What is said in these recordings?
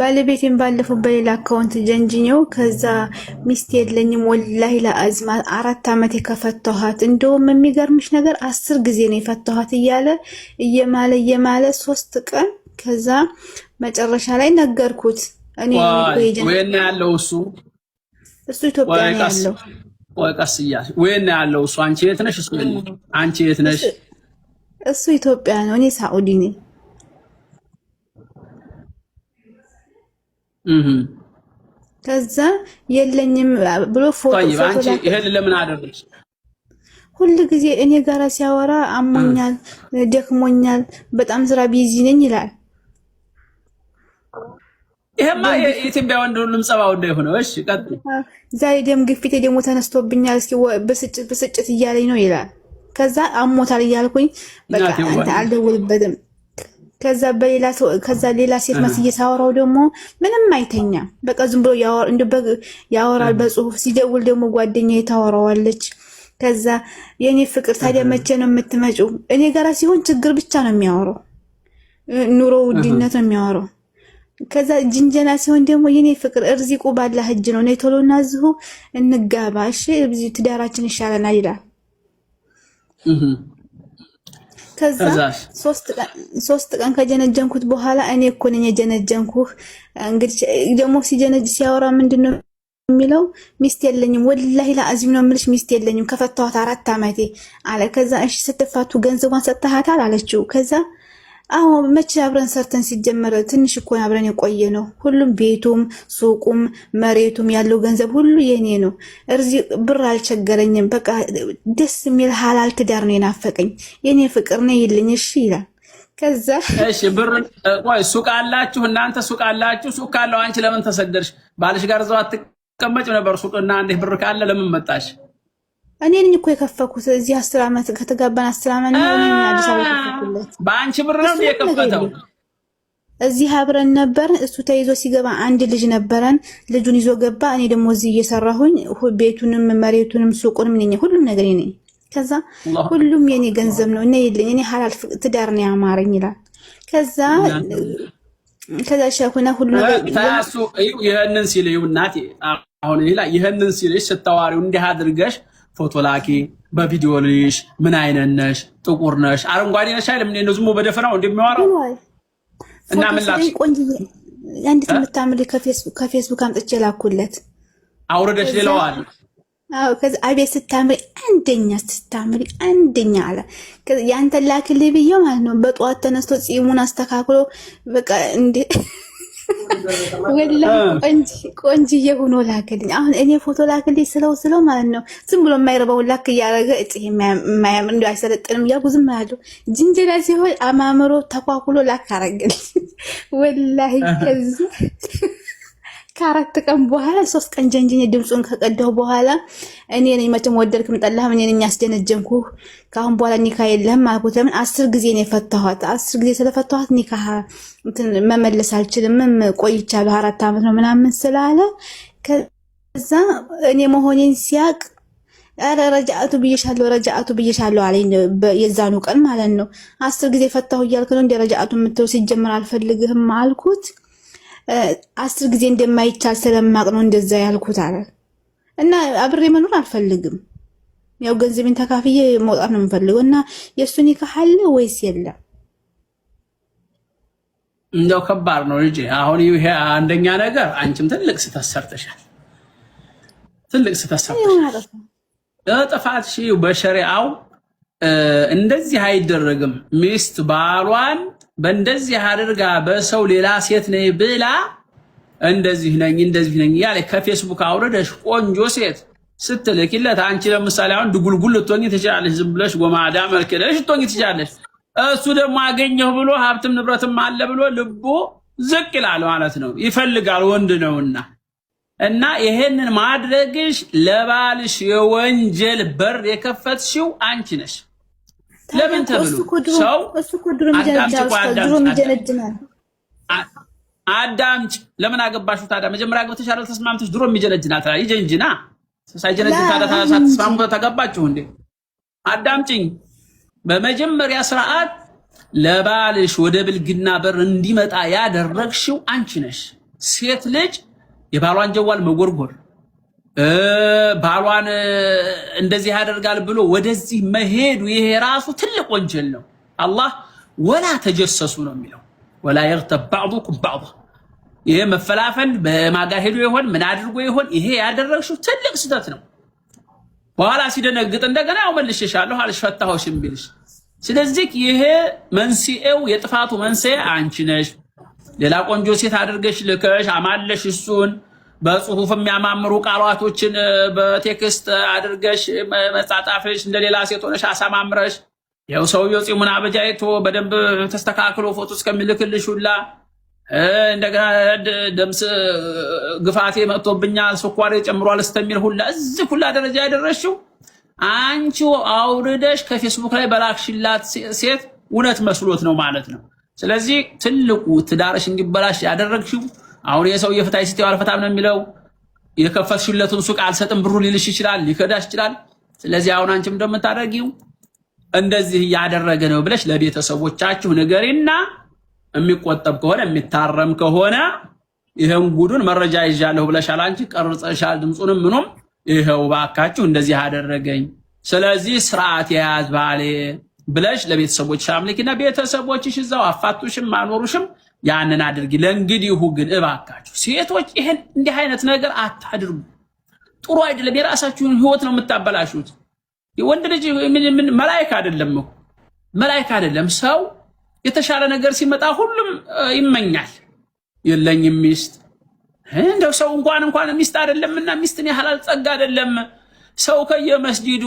ባለቤቴን ባለፈው በሌላ አካውንት ጀንጅኘው ከዛ ሚስት የለኝም ወላሂ ለአዝማ 4 ዓመት የከፈተኋት እንደውም የሚገርምሽ ነገር 10 ጊዜ ነው የፈተኋት እየማለ 3 ቀን ከዛ መጨረሻ ላይ ነገርኩት። እኔ ወይና ያለው እሱ ኢትዮጵያ ነው ያለው። ወቀስያ ወይና ያለው እሱ አንቺ የት ነሽ? እሱ አንቺ የት ነሽ? እሱ ኢትዮጵያ ነው፣ እኔ ሳኡዲ ነኝ። ከዛ የለኝም ብሎ ፎቶ አንቺ ይሄን ለምን አደረግሽ? ሁሉ ጊዜ እኔ ጋራ ሲያወራ አሞኛል፣ ደክሞኛል፣ በጣም ስራ ቢዚ ነኝ ይላል። ይሄማ የኢትዮጵያ ወንድ ሁሉም ጸባው እንደሆነ እሺ፣ ቀጥል። ዛሬ ደም ግፊቴ ደግሞ ተነስቶብኛል፣ እስኪ ብስጭት እያለኝ ነው ይላል። ከዛ አሞታል እያልኩኝ በቃ አንተ አልደውልበትም። ከዛ ሌላ ሴት መስዬ ሳወራው ደግሞ ምንም አይተኛ፣ በቃ ዝም ብሎ ያወራል በጽሁፍ። ሲደውል ደግሞ ጓደኛዬ ታወራዋለች። ከዛ የኔ ፍቅር ታዲያ መቼ ነው የምትመጪው? እኔ ጋራ ሲሆን ችግር ብቻ ነው የሚያወራው፣ ኑሮ ውድነት ነው የሚያወራው። ከዛ ጅንጀና ሲሆን ደግሞ የኔ ፍቅር እርዚቁ ባላህ እጅ ነው፣ ነይ ቶሎና እዚሁ እንጋባ እሺ፣ ትዳራችን ይሻለናል ይላል። ከዛ 3 ቀን ከጀነጀንኩት በኋላ እኔ እኮ ነኝ የጀነጀንኩህ። እንግዲህ ደግሞ ሲያወራ ምንድነው የሚለው? ሚስት የለኝም ወላሂ ለአዚም ነው የምልሽ፣ ሚስት የለኝም ከፈታኋት 4 ዓመቴ አለ። ከዛ እሺ ስትፋቱ ገንዘቧን ሰጥተሃታል አለችው። ከዛ አዎ መቼ አብረን ሰርተን ሲጀመር ትንሽ እኮ አብረን የቆየ ነው። ሁሉም ቤቱም ሱቁም መሬቱም ያለው ገንዘብ ሁሉ የኔ ነው። ብር አልቸገረኝም። በቃ ደስ የሚል ሐላል ትዳር ነው የናፈቀኝ። የኔ ፍቅር ነው ይልኝ እሺ ይላል። ከዛ እሺ ብር ቆይ ሱቅ አላችሁ እናንተ? ሱቅ አላችሁ? ሱቅ ካለው አንቺ ለምን ተሰደርሽ? ባልሽ ጋር እዛው አትቀመጭ ነበር? ሱቅና እንዴ ብር ካለ ለምን መጣሽ? እኔ ነኝ እኮ የከፈኩት። እዚህ 10 ዓመት ከተጋባን 10 ዓመት ነው አዲስ አበባ የከፈኩለት። በአንቺ ብር ነው የከፈተው? እዚህ አብረን ነበር። እሱ ተይዞ ሲገባ አንድ ልጅ ነበረን። ልጁን ይዞ ገባ። እኔ ደግሞ እዚህ እየሰራሁኝ ቤቱንም መሬቱንም ሱቁንም ነኝ፣ ሁሉም ነገር ነኝ። ከዛ ሁሉም የኔ ገንዘብ ነው እና ይልኝ እኔ ሐላል ትዳር ነው ያማረኝ ይላል። ከዛ ሻኩና ሁሉ ነገር ታሱ ይሄንን ሲልዩ እናቴ አሁን ይሄንን ሲልሽ ስታዋሪው እንዲህ አድርገሽ ፎቶ ላኪ፣ በቪዲዮ ልሽ፣ ምን አይነት ነሽ? ጥቁር ነሽ? አረንጓዴ ነሽ አይደል? ምን ነው ዝም በደፈናው እንደሚያወራው እና ምን ላክሽ? ቆንጆዬ አንዲት የምታምሪ ከፌስቡክ አምጥቼ ላኩለት። አውረደሽ ሌላዋል። አዎ ከዛ አቤት ስታምሪ አንደኛ አለ። ከዛ ያንተ ላክልኝ ብዬው ማለት ነው። በጧት ተነስቶ ጺሙን አስተካክሎ በቃ እንዴ ወላሂ ቆንጅዬ ሆኖ ላክልኝ። አሁን እኔ ፎቶ ላክልኝ ስለው ማለት ነው ዝም ብሎ የማይረባው ላክ እያደረገ እጪ የማያምር እንደው አይሰለጥንም እያልኩ ዝም አለው። ጅንጀላ ሲሆን አማምሮ ተኳኩሎ ላክ አረግልኝ ወላሂ። ከዚህ ከ4 ቀን በኋላ 3 ቀን ጀንጅኝ ድምፁን ከቀዳሁ በኋላ እኔ ነኝ መቼም ወደድክም ጠላህም እኔ ነኝ ያስደነጀንኩህ። ካሁን በኋላ ኒካ የለህም አልኩት። ለምን 10 ጊዜ ነው የፈታኋት። 10 ጊዜ ስለፈታኋት ኒካ መመለስ አልችልም፣ ቆይቻለሁ 4 ዓመት ነው ምናምን ስላለ ከዛ እኔ መሆኔን ሲያቅ አረ ረጃአቱ ብዬሻለሁ አለኝ። የዛኑ ቀን ማለት ነው 10 ጊዜ ፈታሁ እያልክ ነው እንደ ረጃአቱ የምትለው? ሲጀመር አልፈልግህም አልኩት። 10 ጊዜ እንደማይቻል ስለማቅ ነው እንደዛ ያልኩት አለ። እና አብሬ መኖር አልፈልግም፣ ያው ገንዘቤን ተካፍዬ መውጣት ነው የምፈልገው። እና የእሱ ኒካህ አለ ወይስ የለም? እንደው ከባድ ነው ልጄ። አሁን ይሄ አንደኛ ነገር አንቺም ትልቅ ስህተት ሰርተሻል። ጥፋትሽ በሸሪዓው እንደዚህ አይደረግም። ሚስት ባሏን በእንደዚህ አድርጋ በሰው ሌላ ሴት ነኝ ብላ እንደዚህ ነኝ ያለ ከፌስቡክ አውረደሽ ቆንጆ ሴት ስትልኪለት አንቺ ለምሳሌ አሁን ድጉልጉል ልትሆኚ ትችላለሽ። ዝም ብለሽ ጎማዳ መልክለሽ ልትሆኚ ትችላለሽ። እሱ ደግሞ አገኘሁ ብሎ ሀብትም ንብረትም አለ ብሎ ልቡ ዝቅ ይላል ማለት ነው። ይፈልጋል ወንድ ነውና። እና ይሄንን ማድረግሽ ለባልሽ የወንጀል በር የከፈትሽው አንቺ ነሽ። ለምን ተብሎ ሰው አዳምጭ። ለምን አገባሽው ታዲያ? መጀመሪያ አግብተሽ አይደል ተስማምተሽ? ድሮ የሚጀነጅናት ይጀንጅና ሳይጀነጅን ታዲያ ሳትስማሙ ተገባችሁ እንዴ? አዳምጪኝ። በመጀመሪያ ስርዓት ለባልሽ ወደ ብልግና በር እንዲመጣ ያደረግሽው አንቺ ነሽ። ሴት ልጅ የባሏን ጀዋል መጎርጎር ባሏን እንደዚህ ያደርጋል ብሎ ወደዚህ መሄዱ ይሄ ራሱ ትልቅ ወንጀል ነው። አላህ ወላ ተጀሰሱ ነው የሚለው። ወላ يغتب بعضكم بعضا ይሄ መፈላፈል በማጋ ሄዶ ይሆን ምን አድርጎ ይሆን ይሄ ያደረግሽው ትልቅ ስህተት ነው። በኋላ ሲደነግጥ እንደገና ያው መልሼሻለሁ አልፈታሁሽም ቢልሽ። ስለዚህ ይሄ መንስኤው የጥፋቱ መንስኤ አንቺ ነሽ። ሌላ ቆንጆ ሴት አድርገሽ ልከሽ አማለሽ እሱን በጽሁፍ የሚያማምሩ ቃላቶችን በቴክስት አድርገሽ መጻጻፍሽ እንደሌላ ሴት ሆነሽ አሳማምረሽ ያው ሰውየው ፂሙን አበጃይቶ በደንብ ተስተካክሎ ፎቶ እስከሚልክልሽ ሁላ እንደገና ደምስ ግፋቴ መጥቶብኛል ስኳሬ ጨምሯል እስከሚል ሁላ እዚህ ሁላ ደረጃ ያደረሽው አንቺ አውርደሽ ከፌስቡክ ላይ በላክሽላት ሴት እውነት መስሎት ነው ማለት ነው። ስለዚህ ትልቁ ትዳርሽ እንዲበላሽ ያደረግሽው አሁን የሰው የፍታይ ሲተው አልፈታም ነው የሚለው የከፈትሽለቱን ሱቅ አልሰጥም ብሩ ሊልሽ ይችላል ሊከዳሽ ይችላል። ስለዚህ አሁን አንቺም እንደምታደርጊው እንደዚህ ያደረገ ነው ብለሽ ለቤተሰቦቻችሁ ንገሪና የሚቆጠብ ከሆነ የሚታረም ከሆነ ይሄን ጉዱን መረጃ ይዣለሁ ብለሻል አንቺ ቀርጸሻል ድምጹንም ምኑም ይሄው ባካችሁ እንደዚህ አደረገኝ ስለዚህ ስርዓት ያዝ ባሌ ብለሽ ለቤተሰቦችሽ አምልኪና ቤተሰቦችሽ እዛው አፋቱሽም ማኖሩሽም ያንን አድርጊ። ለእንግዲሁ ግን እባካችሁ ሴቶች ይሄን እንዲህ አይነት ነገር አታድርጉ። ጥሩ አይደለም። የራሳችሁን ህይወት ነው የምታበላሹት። የወንድ ልጅ ምን መላእክት አይደለም እኮ መላእክት አይደለም። ሰው የተሻለ ነገር ሲመጣ ሁሉም ይመኛል። የለኝም ሚስት እንደው ሰው እንኳን ሚስት አይደለምና ሚስትን ያህላል ጸጋ አይደለም። ሰው ከየመስጂዱ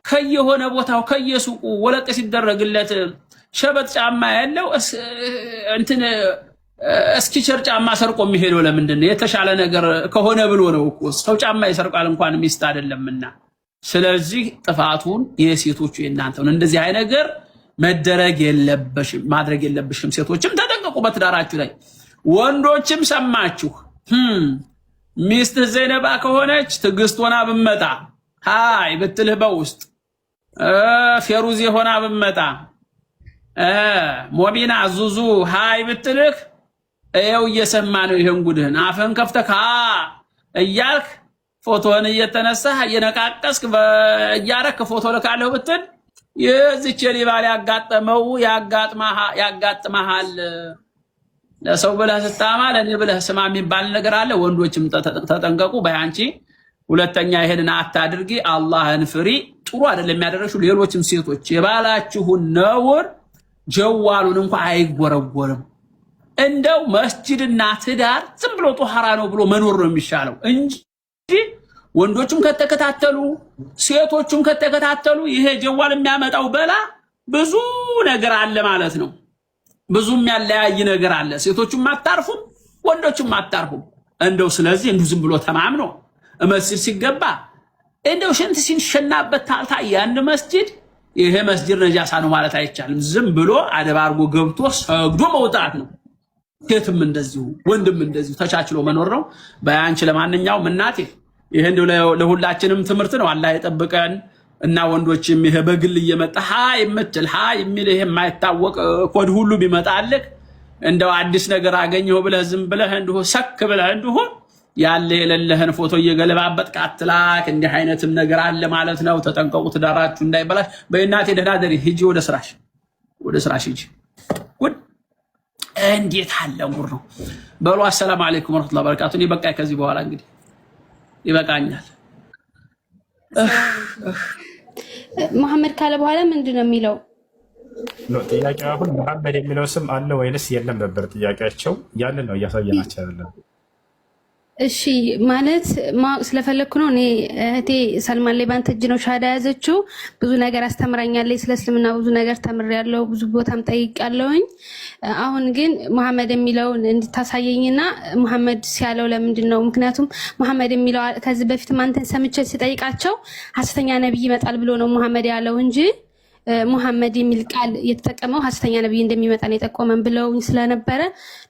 ከየሆነ ቦታው ከየሱቁ ወለቀ ሲደረግለት ሸበት ጫማ ያለው እንትን እስኪቸር ጫማ ሰርቆ የሚሄደው ለምንድን ነው? የተሻለ ነገር ከሆነ ብሎ ነው እኮ ሰው ጫማ ይሰርቃል እንኳን ሚስት አይደለምና። ስለዚህ ጥፋቱን የሴቶቹ የእናንተ ነው። እንደዚህ አይነት ነገር መደረግ የለበሽም ማድረግ የለብሽም። ሴቶችም ተጠንቀቁ በትዳራችሁ ላይ። ወንዶችም ሰማችሁ ሚስት ዘይነባ ከሆነች ትግስት ሆና ብመጣ ሃይ ብትልህ በውስጥ ፌሩዚ ሆና ብመጣ ሞቢና ዙዙ ሃይ ብትልህ እየው እየሰማ ነው ይሄን ጉድህን አፈን ከፍተካ እያልክ ፎቶን እየተነሳህ እየነቃቀስክ እያረክ ፎቶ ልካለሁ ብትል የዚች ሊባል ያጋጠመው ያጋጥማሃል። ለሰው ብለህ ስታማ ለኔ ብለህ ስማ የሚባል ነገር አለ። ወንዶችም ተጠንቀቁ። በያንቺ ሁለተኛ ይሄንን አታድርጊ። አላህን ፍሪ። ጥሩ አይደለም የሚያደርሽው። ሌሎችም ሴቶች የባላችሁን ነውር ጀዋሉን እንኳን አይጎረጎርም። እንደው መስጂድና ትዳር ዝም ብሎ ጧሃራ ነው ብሎ መኖር ነው የሚሻለው እንጂ ወንዶቹም ከተከታተሉ ሴቶቹም ከተከታተሉ ይሄ ጀዋል የሚያመጣው በላ ብዙ ነገር አለ ማለት ነው። ብዙም ያለያይ ነገር አለ። ሴቶቹም አታርፉም ወንዶቹም አታርፉም። እንደው ስለዚህ እንደው ዝም ብሎ ተማምኖ መስጂድ ሲገባ እንደው ሽንት ሲንሸናበት ታልታ ያን መስጂድ ይሄ መስጂድ ነጃሳ ነው ማለት አይቻልም። ዝም ብሎ አደብ አድርጎ ገብቶ ሰግዶ መውጣት ነው። ሴትም እንደዚሁ ወንድም እንደዚሁ ተቻችሎ መኖር ነው። በያንቺ ለማንኛውም እናቴ ይሄ እንደው ለሁላችንም ትምህርት ነው። አላህ ይጠብቀን እና ወንዶችም ይሄ በግል እየመጣ ሃይ የምትል ሃይ የሚል ይሄ የማይታወቅ ኮድ ሁሉ ቢመጣልክ እንደው አዲስ ነገር አገኘው ብለህ ዝም ብለህ እንደው ሰክ ብለህ እንደው ያለ የሌለህን ፎቶ እየገለባበጥክ አትላክ። እንዲህ አይነትም ነገር አለ ማለት ነው። ተጠንቀቁ ትዳራችሁ እንዳይበላሽ። በእናቴ ደህና ደሪ ሂጂ ወደ ስራሽ ሂጂ። ጉድ እንዴት አለ ሙር ነው በሉ። አሰላሙ አለይኩም ወራህመቱላሂ ወበረካቱ። እኔ በቃ ከዚህ በኋላ እንግዲህ ይበቃኛል። መሐመድ ካለ በኋላ ምንድነው የሚለው? ጥያቄው አሁን መሐመድ የሚለው ስም አለ ወይንስ የለም ነበር ጥያቄያቸው። ያንን ነው እያሳየናቸው ያለው። እሺ ማለት ማወቅ ስለፈለኩ ነው። እኔ እህቴ ሰልማን ላይ ባንተ እጅ ነው ሻዳ ያዘችው። ብዙ ነገር አስተምራኛለች። ስለ እስልምና ብዙ ነገር ተምሬያለሁ። ብዙ ቦታም ጠይቄያለሁኝ። አሁን ግን መሐመድ የሚለውን እንድታሳየኝና መሐመድ ሲያለው ለምንድን ነው? ምክንያቱም መሐመድ የሚለው ከዚህ በፊት አንተን ሰምቼ ሲጠይቃቸው ሐሰተኛ ነብይ ይመጣል ብሎ ነው መሐመድ ያለው እንጂ መሐመድ የሚል ቃል የተጠቀመው ሐሰተኛ ነብይ እንደሚመጣ ነው የጠቆመን ብለው ስለነበረ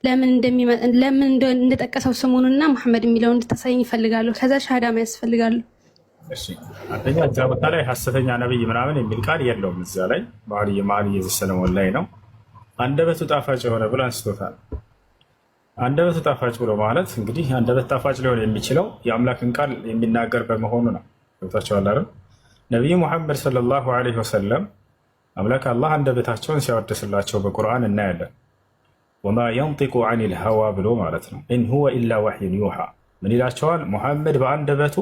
ለምን እንደጠቀሰው ስሙንና መሐመድ የሚለውን እንድታሳየኝ ይፈልጋሉ። ከዛ ሻሃዳ ማያስ ይፈልጋሉ። እሺ አንደኛ እዛ ቦታ ላይ ሐሰተኛ ነብይ ምናምን የሚል ቃል የለውም። እዛ ላይ ማሪ የሰለሞን ላይ ነው። አንደበቱ ጣፋጭ የሆነ ብሎ አንስቶታል። አንደበቱ ጣፋጭ ብሎ ማለት እንግዲህ አንደበት ጣፋጭ ሊሆን የሚችለው የአምላክን ቃል የሚናገር በመሆኑ ነው። ገብታችኋል አይደል? ነቢዩ ሙሐመድ ሰለላሁ ዐለይሂ ወሰለም አምላክ አላህ አንደበታቸውን ሲያወድስላቸው በቁርአን እናያለን። ወማ የንጢቁ ዐኒል ሀዋ ብሎ ማለት ነው። ኢን ሁወ ኢላ ወሕዩን ዩሓ። ምን ይላቸዋል? ሙሐመድ በአንደበቱ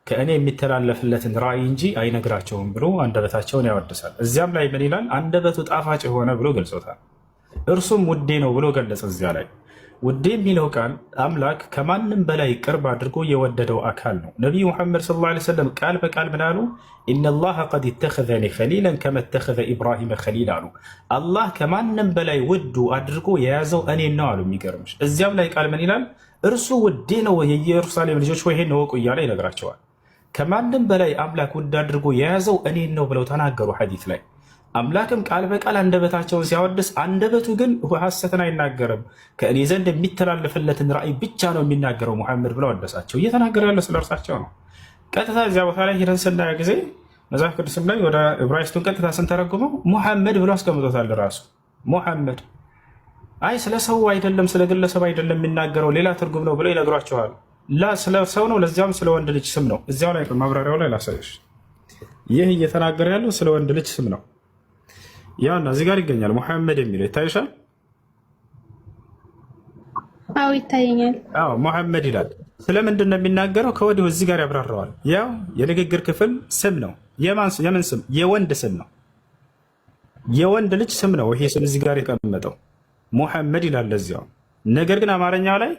ከእኔ የሚተላለፍለትን ራእይ እንጂ አይነግራቸውም ብሎ አንደበታቸውን ያወድሳል። እዚያም ላይ ምን ይላል? አንደበቱ ጣፋጭ የሆነ ብሎ ገልጾታል። እርሱም ውዴ ነው ብሎ ገለጸ። እዚያ ላይ ውዴ የሚለው ቃል አምላክ ከማንም በላይ ቅርብ አድርጎ የወደደው አካል ነው። ነቢዩ ሙሐመድ ሰለላሁ ዐለይሂ ወሰለም ቃል በቃል ምን አሉ? ኢነላሃ ቀድ ኢተኸዘኒ ኸሊለን ከመ ኢተኸዘ ኢብራሂመ ኸሊል አሉ። አላህ ከማንም በላይ ውዱ አድርጎ የያዘው እኔን ነው አሉ። የሚገርምሽ እዚያም ላይ ቃል ምን ይላል? እርሱ ውዴ ነው፣ የኢየሩሳሌም ልጆች ወይ ይሄን እወቁ እያለ ይነግራቸዋል። ከማንም በላይ አምላክ ውድ አድርጎ የያዘው እኔን ነው ብለው ተናገሩ ሐዲስ ላይ። አምላክም ቃል በቃል አንደበታቸውን ሲያወድስ፣ አንደበቱ ግን ሐሰትን አይናገርም፣ ከእኔ ዘንድ የሚተላለፍለትን ራእይ ብቻ ነው የሚናገረው ሙሐመድ ብለው አወደሳቸው። እየተናገረ ያለው ስለ እርሳቸው ነው። ቀጥታ እዚያ ቦታ ላይ ሄደን ስናየው ጊዜ መጽሐፍ ቅዱስም ላይ ወደ ዕብራይስጡን ቀጥታ ስንተረጉመው ሙሐመድ ብሎ አስቀምጦታል። ራሱ ሙሐመድ አይ ስለ ሰው አይደለም ስለ ግለሰብ አይደለም የሚናገረው ሌላ ትርጉም ነው ብለው ይነግሯቸዋል። ስለ ሰው ነው፣ ለዚያም ስለ ወንድ ልጅ ስም ነው። እዚያው ላይ ማብራሪያው ላይ ላሳይሽ። ይህ እየተናገረ ያለው ስለ ወንድ ልጅ ስም ነው። ያና እዚህ ጋር ይገኛል ሙሐመድ የሚለው ይታይሻል? አዎ ይታየኛል። አዎ ሙሐመድ ይላል። ስለምንድን ነው የሚናገረው? ከወዲሁ እዚህ ጋር ያብራራዋል። ያው የንግግር ክፍል ስም ነው። የምን ስም? የወንድ ስም ነው። የወንድ ልጅ ስም ነው። ይሄ ስም እዚህ ጋር የተቀመጠው ሙሐመድ ይላል እዚያው። ነገር ግን አማርኛ ላይ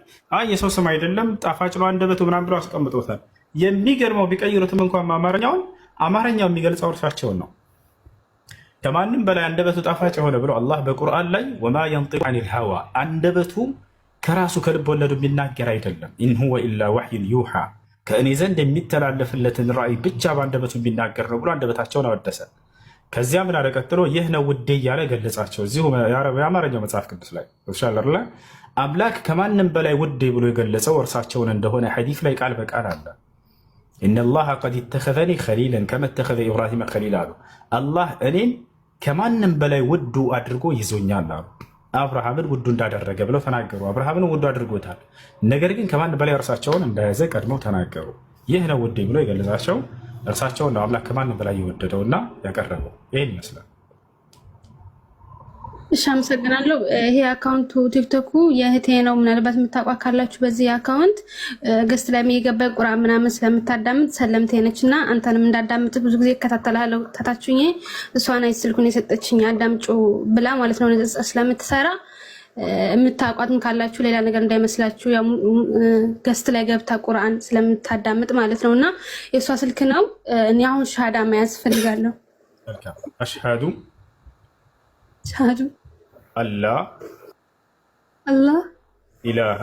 የሰው ስም አይደለም ጣፋጭ ነው አንደበቱ ምናምን ብሎ አስቀምጦታል። የሚገርመው ቢቀይሩትም እንኳን አማርኛው የሚገልጸው እርሳቸውን ነው። ከማንም በላይ አንደበቱ ጣፋጭ የሆነ ብሎ አላህ በቁርአን ላይ ወማ የንጢቁ ዐኒል ሀዋ አንደበቱ ከራሱ ከልብ ወለዱ የሚናገር አይደለም። ኢን ሁወ ኢላ ወሕዩን ዩሓ ከእኔ ዘንድ የሚተላለፍለትን ራእይ ብቻ በአንደበቱ የሚናገር ነው ብሎ አንደበታቸውን አወደሰ። ከዚያ ምን አለ ቀጥሎ? ይህ ነው ውዴ እያለ ገለጻቸው። እዚሁ የአማርኛው መጽሐፍ ቅዱስ ላይ ሻለርላ አምላክ ከማንም በላይ ውዴ ብሎ የገለጸው እርሳቸውን እንደሆነ ሐዲስ ላይ ቃል በቃል አለ። ኢነላሃ ቀድ ኢተኸዘኒ ኸሊለን ከመ ኢተኸዘ ኢብራሂመ ኸሊል አሉ። አላህ እኔን ከማንም በላይ ውዱ አድርጎ ይዞኛል አሉ። አብርሃምን ውዱ እንዳደረገ ብለው ተናገሩ። አብርሃምን ውዱ አድርጎታል። ነገር ግን ከማንም በላይ እርሳቸውን እንደያዘ ቀድመው ተናገሩ። ይህ ነው ውዴ ብሎ የገለጻቸው እርሳቸውን ነው አምላክ ከማንም በላይ የወደደውና ያቀረበው። ይህን ይመስላል። እሺ አመሰግናለሁ። ይሄ አካውንቱ ቲክቶኩ የእህቴ ነው። ምናልባት የምታውቋት ካላችሁ በዚህ አካውንት ገስት ላይ የሚገባ ቁርአን ምናምን ስለምታዳምጥ ሰለምቴ ነች እና አንተንም እንዳዳምጥ ብዙ ጊዜ እከታተላለሁ። ታታችሁኝ እሷን አይ ስልኩን የሰጠችኝ አዳምጩ ብላ ማለት ነው ንጽጽር ስለምትሰራ የምታውቋትም ካላችሁ ሌላ ነገር እንዳይመስላችሁ ያው ገስት ላይ ገብታ ቁርአን ስለምታዳምጥ ማለት ነው። እና የእሷ ስልክ ነው። እኔ አሁን ሻሃዳ መያዝ ፈልጋለሁ። አሽሃዱ ሻሃዱ አላህ ኢላሃ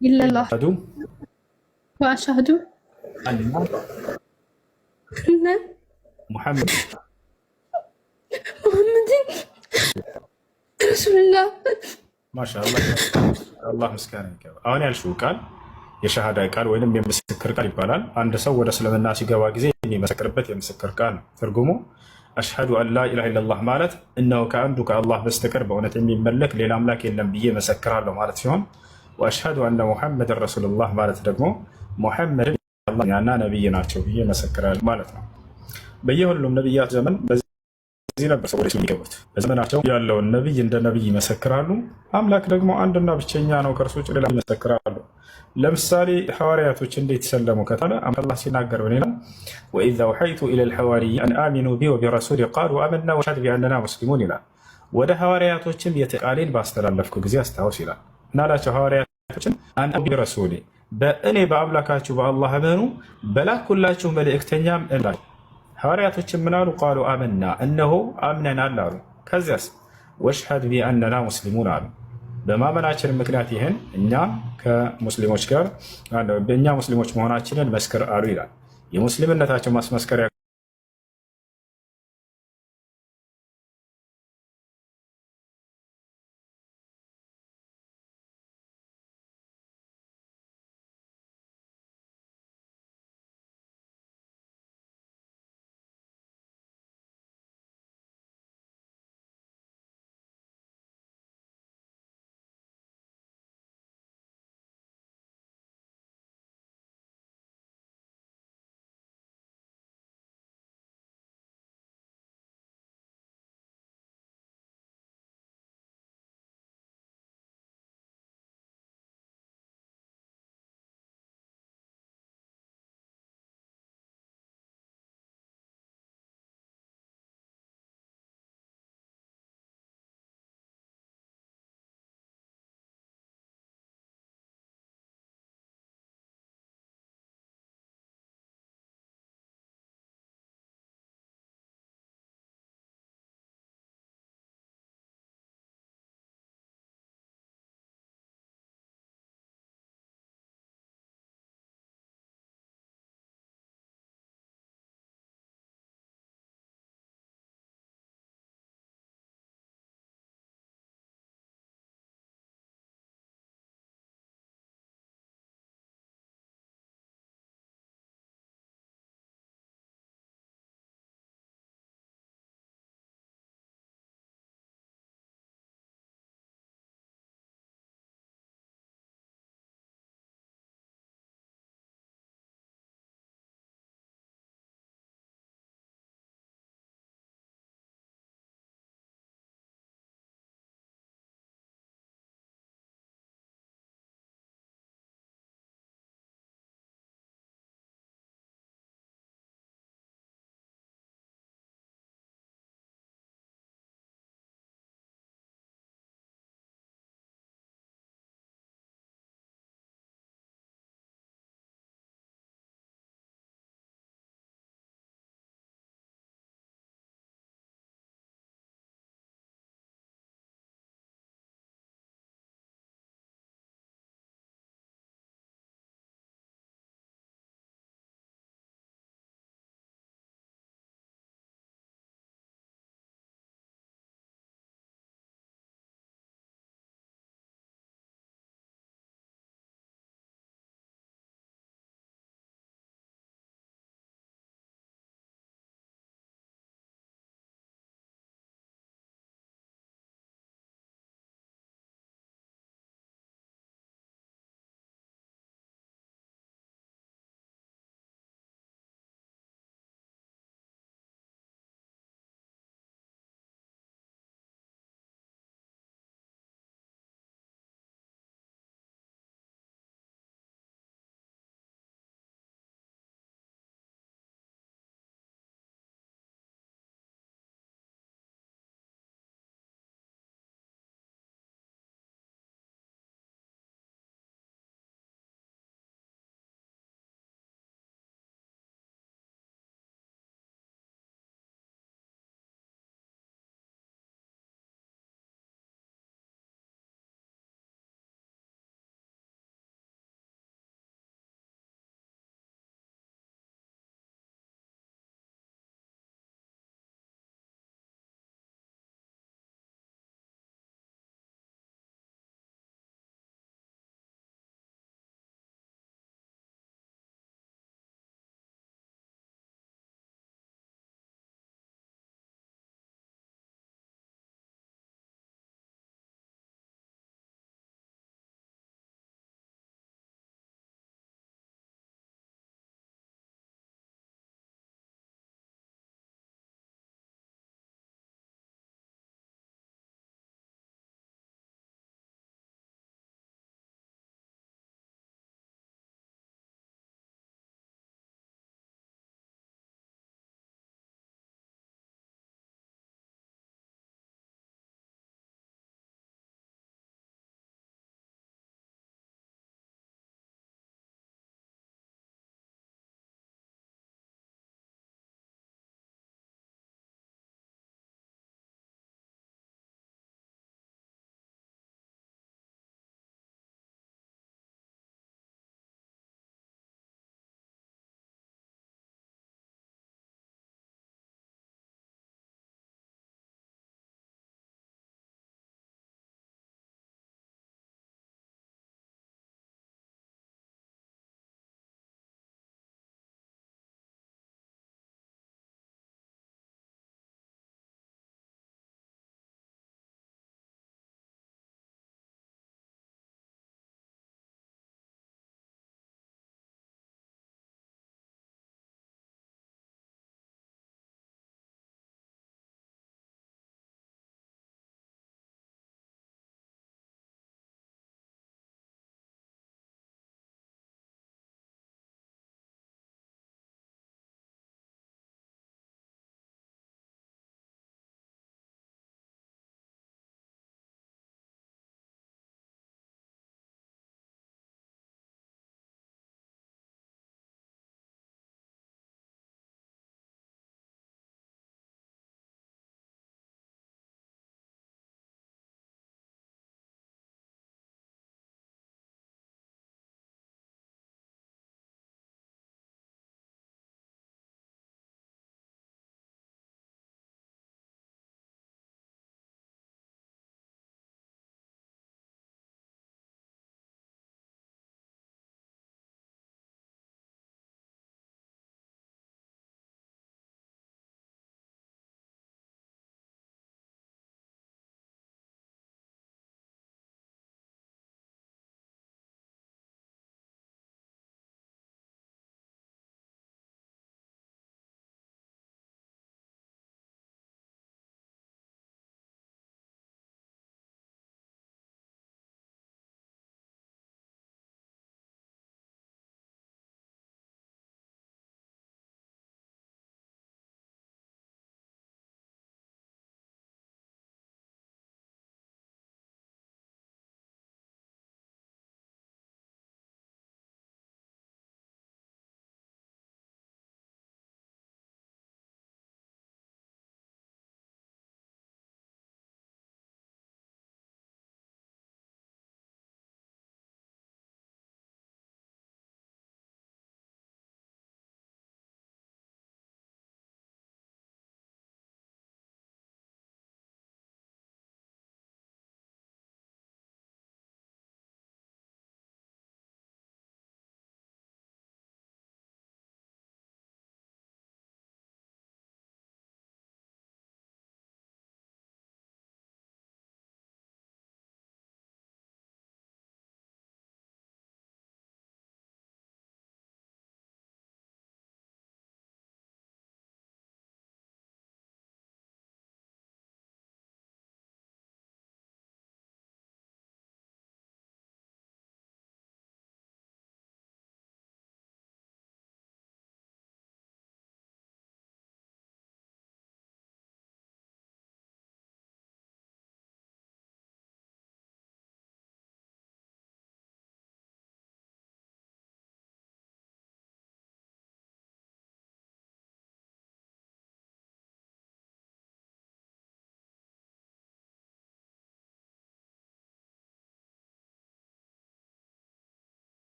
ኢላላህ ወአሽሃዱ ሙሐመድ ረሱሉላህ። ማሻአላህ አላህ ምስጋና ይገባል። አሁን ያልሽው ቃል የሸሃዳ ቃል ወይም የምስክር ቃል ይባላል። አንድ ሰው ወደ እስልምና ሲገባ ጊዜ የሚመሰክርበት የምስክር ቃል ነው። ትርጉሙ አሽሃዱ አን ላ ኢላሃ ኢለላህ ማለት እነሆ ከአንዱ ከአላህ በስተቀር በእውነት የሚመለክ ሌላ አምላክ የለም ብዬ መሰክራለሁ ማለት ሲሆን፣ ወአሽሃዱ አነ ሙሐመድን ረሱሉላህ ማለት ደግሞ ሙሐመድን አላህና ነቢይ ናቸው ብዬ መሰክራለሁ ማለት ነው። በየሁሉም ነቢያት ዘመን በዚህ ነበር ሰዎች የሚገቡት። በዘመናቸው ያለውን ነቢይ እንደ ነቢይ ይመሰክራሉ። አምላክ ደግሞ አንድና ብቸኛ ነው፣ ከእርሱ ውጭ ሌላ ይመሰክራሉ። ለምሳሌ ሐዋርያቶች እንዴት ሰለሙ ከተባለ አላህ ሲናገር ምን ይላል? ወኢዝ አውሐይቱ ኢለል ሐዋርይይን አን አሚኑ ቢ ወቢረሱሊ ቃሉ አመና ወሽሀድ ቢአንና ሙስሊሙን ይላል። ወደ ሐዋርያቶችም የቃሌን ባስተላለፍኩ ጊዜ አስታውስ ይላል። እናላቸው ሐዋርያቶችን አን አሚኑ ቢረሱሊ በእኔ በአምላካችሁ በአላህ እመኑ በላኩላችሁ መልእክተኛም እመኑ። ሐዋርያቶችም ምን አሉ? ቃሉ አመና እነሆ አምነናል አሉ። ከዚያስ ወሽሀድ ቢአንና ሙስሊሙን አሉ። በማመናችን ምክንያት ይህን እኛ ከሙስሊሞች ጋር በእኛ ሙስሊሞች መሆናችንን መስክር አሉ ይላል። የሙስሊምነታቸው ማስመስከሪያ